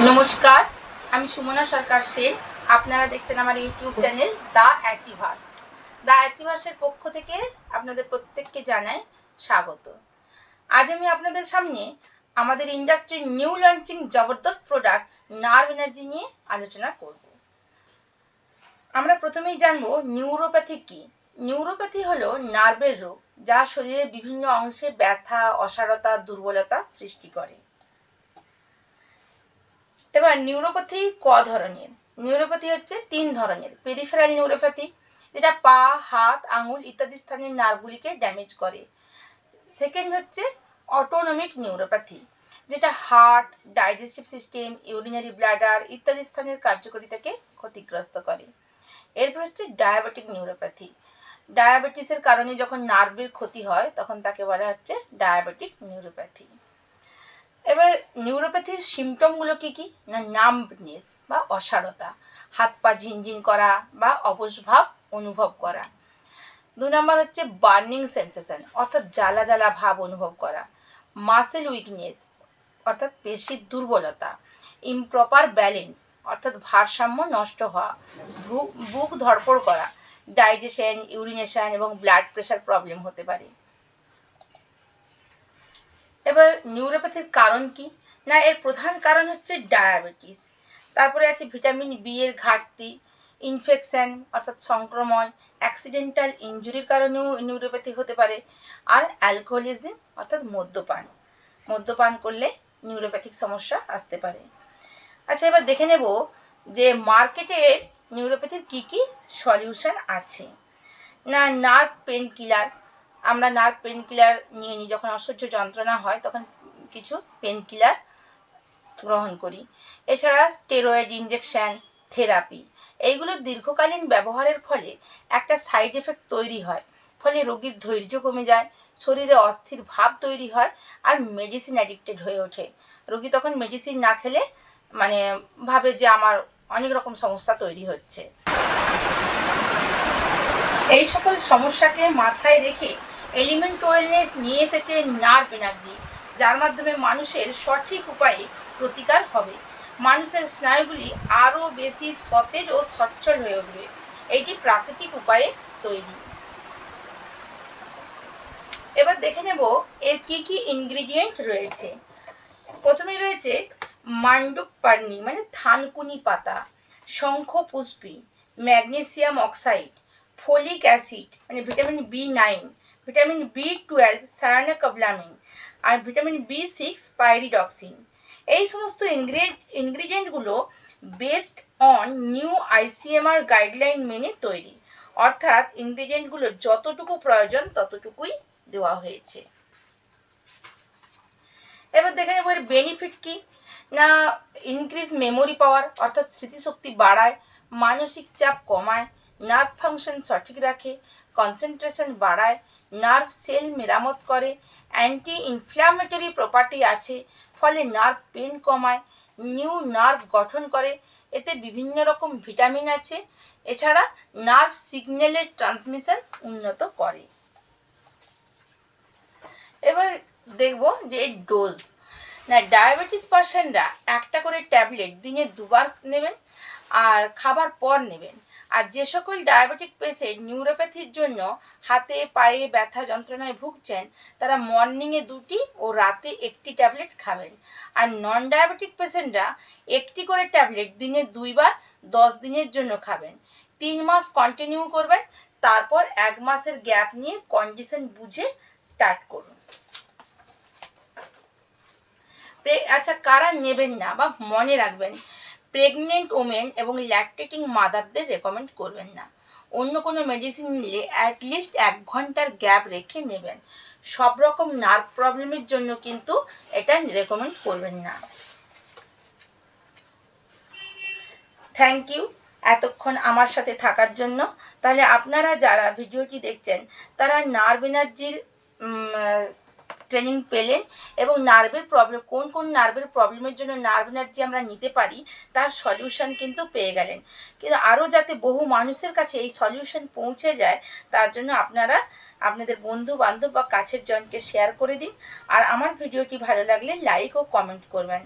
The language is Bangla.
নমস্কার, আমি সুমনা সরকার সেন। আপনারা দেখছেন আমার YouTube channel the Achievers. The অ্যাচিভার্সের পক্ষ থেকে আপনাদের প্রত্যেককে জানাই স্বাগত। আজ আমি আপনাদের সামনে আমাদের ইন্ডাস্ট্রির নিউ লঞ্চিং জবরদস্ত প্রোডাক্ট নার্ভ এনার্জি নিয়ে আলোচনা করব। আমরা প্রথমেই জানবো নিউরোপ্যাথি কি। নিউরোপ্যাথি হলো নার্ভের রোগ, যা শরীরের বিভিন্ন অংশে ব্যথা, অসাড়তা, দুর্বলতা সৃষ্টি করে। এবার নিউরোপ্যাথি ক ধরনের? নিউরোপ্যাথি হচ্ছে 3 ধরনের। পেরিফেরাল নিউরোপ্যাথি, যেটা পা, হাত, আঙুল ইত্যাদি স্থানের নার্ভগুলিকে ড্যামেজ করে। সেকেন্ড হচ্ছে অটোনমিক নিউরোপ্যাথি, যেটা heart, digestive system, urinary bladder ইত্যাদি স্থানের কার্যকারিতাকে ক্ষতিগ্রস্ত করে। এরপর হচ্ছে ডায়াবেটিক নিউরোপ্যাথি। ডায়াবেটিসের কারণে যখন নার্ভের ক্ষতি হয় তখন তাকে বলা হচ্ছে ডায়াবেটিক নিউরোপ্যাথি। এবার নিউরোপ্যাথির সিমটমগুলো কি কি? না, নাম্বনেস বা অসাড়তা, হাত পা ঝিনঝিন করা বা অবশ ভাব অনুভব করা। 2 নম্বর হচ্ছে বার্নিং সেন্সেশন, অর্থাৎ জ্বালা জ্বালা ভাব অনুভব করা। মাসেল উইকনেস, অর্থাৎ পেশির দুর্বলতা। ইমপ্রপার ব্যালেন্স, অর্থাৎ ভারসাম্য নষ্ট হওয়া। বুক ধড়ফড় করা। ডাইজেশন, ইউরিনেশন এবং ব্লাড প্রেশার প্রবলেম হতে পারে। এবার নিউরোপ্যাথির কারণ কি? না, এর প্রধান কারণ হচ্ছে ডায়াবেটিস। তারপরে আছে ভিটামিন বি এর ঘাটতি, ইনফেকশন অর্থাৎ সংক্রমণ, অ্যাক্সিডেন্টাল ইনজুরির কারণেও নিউরোপ্যাথি হতে পারে। আর অ্যালকোহলিজম অর্থাৎ মদ্যপান করলে নিউরোপ্যাথিক সমস্যা আসতে পারে। আচ্ছা, এবার দেখে নেব যে মার্কেটে নিউরোপ্যাথির কি কি সলিউশন আছে। না, নার্ভ পেন কিলার। আমরা নার্ভ পেন কিলার নিয়ে নিই, যখন অসহ্য যন্ত্রণা হয় তখন কিছু পেন কিলার গ্রহণ করি। এছাড়া স্টেরয়েড ইনজেকশন, থেরাপি, এইগুলো দীর্ঘকালীন ব্যবহারের ফলে একটা সাইড এফেক্ট তৈরি হয়। ফলে রোগীর ধৈর্য কমে যায়, শরীরে অস্থির ভাব তৈরি হয় আর মেডিসিন অ্যাডিক্টেড হয়ে ওঠে। রোগী তখন মেডিসিন না খেলে ভাবে যে আমার অনেক রকম সমস্যা তৈরি হচ্ছে। এই সকল সমস্যাকে মাথায় রেখে এলিমেন্ট ওয়েলনেস নিয়ে এসেছে নার্ভ এনার্জি, যার মাধ্যমে মানুষের সঠিক উপায়ে প্রতিকার হবে। মানুষের স্নায়ুগুলি আরো বেশি সতেজ ও সচ্ছল হয়ে উঠবে। এটি প্রাকৃতিক উপায়ে তৈরি। এবার দেখে নেব এর কি কি ইনগ্রেডিয়েন্ট রয়েছে। প্রথমে রয়েছে মান্ডুকপার্নি মানে থানকুনি পাতা, শঙ্খপুষ্পী, ম্যাগনেসিয়াম অক্সাইড, ফলিক অ্যাসিড মানে ভিটামিন বি9, ভিটামিন বি12 সায়ানোকোবালামিন আর ভিটামিন বি6 পাইরিডক্সিন। এই সমস্ত ইনগ্রেডিয়েন্টগুলো based on new ICMR guideline মেনে তৈরি, অর্থাৎ ইনগ্রেডিয়েন্টগুলো যতটুকু প্রয়োজন ততটুকুই দেওয়া হয়েছে। এবার দেখে নেব এর বেনিফিট কি। না, ইনক্রিজ মেমোরি পাওয়ার অর্থাৎ স্মৃতিশক্তি বাড়ায়, মানসিক চাপ কমায়, নার্ভ ফাংশন সঠিক রাখে, কনসেন্ট্রেশন বাড়ায়, নার্ভ সেল মেরামত করে, অ্যান্টি ইনফ্ল্যামেটরি প্রপার্টি আছে, ফলে নার্ভ পেন কমায়, নিউ নার্ভ গঠন করে, এতে বিভিন্ন রকম ভিটামিন আছে। এছাড়া নার্ভ সিগন্যালের ট্রান্সমিশন উন্নত করে। এবার দেখব যে ডোজ। না, ডায়াবেটিস পার্সনরা একটা করে ট্যাবলেট দিনে 2 বার নেবেন আর খাবার পর নেবেন। আর যে সকল ডায়াবেটিক পেশেন্ট নিউরোপ্যাথির জন্য হাতে পায়ে ব্যথা যন্ত্রণায় ভুগছেন, তারা মর্নিংয়ে 2টি ও রাতে 1টি ট্যাবলেট খাবেন। আর নন ডায়াবেটিক পেশেন্টরা 1টি করে ট্যাবলেট দিনে 2 বার 10 দিনের জন্য খাবেন। 3 মাস কন্টিনিউ করবেন, তারপর 1 মাসের গ্যাপ নিয়ে কন্ডিশন বুঝে স্টার্ট করুন। আচ্ছা, কারা নেবেন না বা মনে রাখবেন, প্রেগনেন্ট ওমেন এবং ল্যাকটেটিং মাদারদের রেকমেন্ড করবেন না। অন্য কোনো মেডিসিন নিলে অ্যাটলিস্ট 1 ঘন্টার গ্যাপ রেখে নেবেন। সব রকম নার্ভ প্রবলেমের জন্য কিন্তু এটা রেকমেন্ড করবেন না। থ্যাংক ইউ এতক্ষণ আমার সাথে থাকার জন্য। তাহলে আপনারা যারা ভিডিওটি দেখছেন তারা নার্ভ এনার্জির ট্রেনিং পেলেন এবং নার্ভের প্রবলেম, কোন কোন নার্ভের প্রবলেমের জন্য নার্ভ এনার্জি আমরা নিতে পারি তার সলিউশন কিন্তু পেয়ে গেলেন। কিন্তু আরও যাতে বহু মানুষের কাছে এই সলিউশন পৌঁছে যায়, তার জন্য আপনারা আপনাদের বন্ধু বান্ধব বা কাছের জনকে শেয়ার করে দিন। আর আমার ভিডিওটি ভালো লাগলে লাইক ও কমেন্ট করবেন।